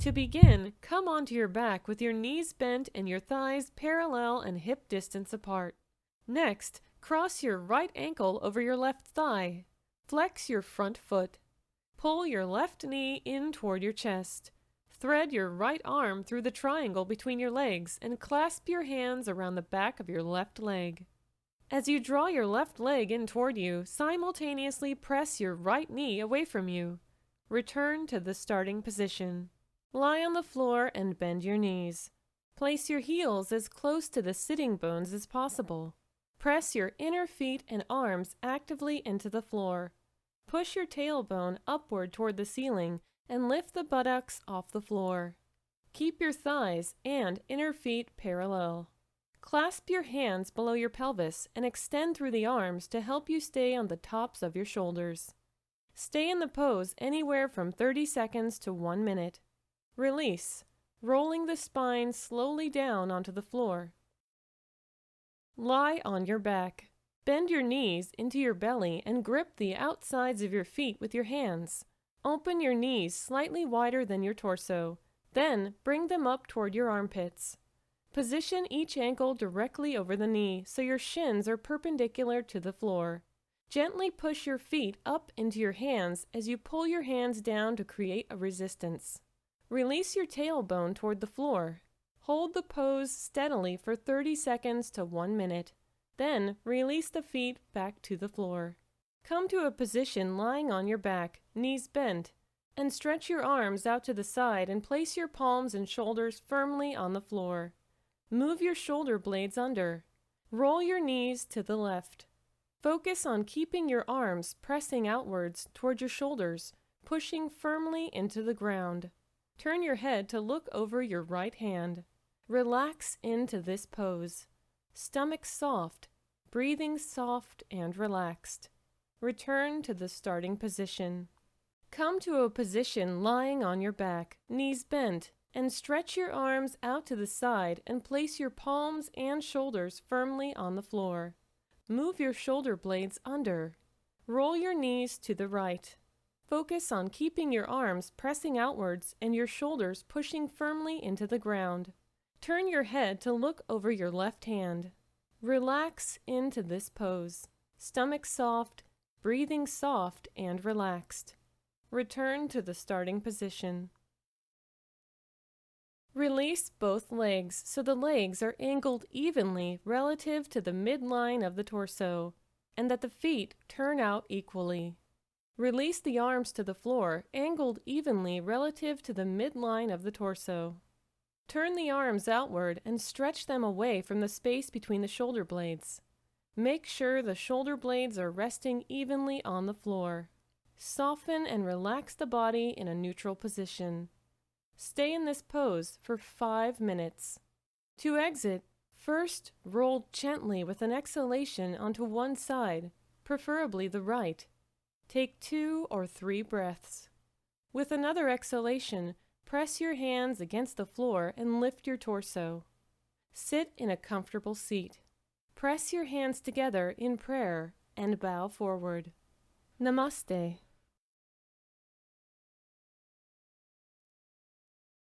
To begin, come onto your back with your knees bent and your thighs parallel and hip distance apart. Next, cross your right ankle over your left thigh. Flex your front foot. Pull your left knee in toward your chest. Thread your right arm through the triangle between your legs and clasp your hands around the back of your left leg. As you draw your left leg in toward you, simultaneously press your right knee away from you. Return to the starting position. Lie on the floor and bend your knees. Place your heels as close to the sitting bones as possible. Press your inner feet and arms actively into the floor. Push your tailbone upward toward the ceiling and lift the buttocks off the floor. Keep your thighs and inner feet parallel. Clasp your hands below your pelvis and extend through the arms to help you stay on the tops of your shoulders. Stay in the pose anywhere from 30 seconds to 1 minute. Release, rolling the spine slowly down onto the floor. Lie on your back. Bend your knees into your belly and grip the outsides of your feet with your hands. Open your knees slightly wider than your torso, then bring them up toward your armpits. Position each ankle directly over the knee so your shins are perpendicular to the floor. Gently push your feet up into your hands as you pull your hands down to create a resistance. Release your tailbone toward the floor. Hold the pose steadily for 30 seconds to 1 minute. Then release the feet back to the floor. Come to a position lying on your back, knees bent, and stretch your arms out to the side and place your palms and shoulders firmly on the floor. Move your shoulder blades under. Roll your knees to the left. Focus on keeping your arms pressing outwards toward your shoulders, pushing firmly into the ground. Turn your head to look over your right hand. Relax into this pose. Stomach soft, breathing soft and relaxed. Return to the starting position. Come to a position lying on your back, knees bent, and stretch your arms out to the side and place your palms and shoulders firmly on the floor. Move your shoulder blades under. Roll your knees to the right. Focus on keeping your arms pressing outwards and your shoulders pushing firmly into the ground. Turn your head to look over your left hand. Relax into this pose. Stomach soft, breathing soft and relaxed. Return to the starting position. Release both legs so the legs are angled evenly relative to the midline of the torso, and that the feet turn out equally. Release the arms to the floor, angled evenly relative to the midline of the torso. Turn the arms outward and stretch them away from the space between the shoulder blades. Make sure the shoulder blades are resting evenly on the floor. Soften and relax the body in a neutral position. Stay in this pose for 5 minutes. To exit, first roll gently with an exhalation onto one side, preferably the right. Take 2 or 3 breaths. With another exhalation, press your hands against the floor and lift your torso. Sit in a comfortable seat. Press your hands together in prayer and bow forward. Namaste.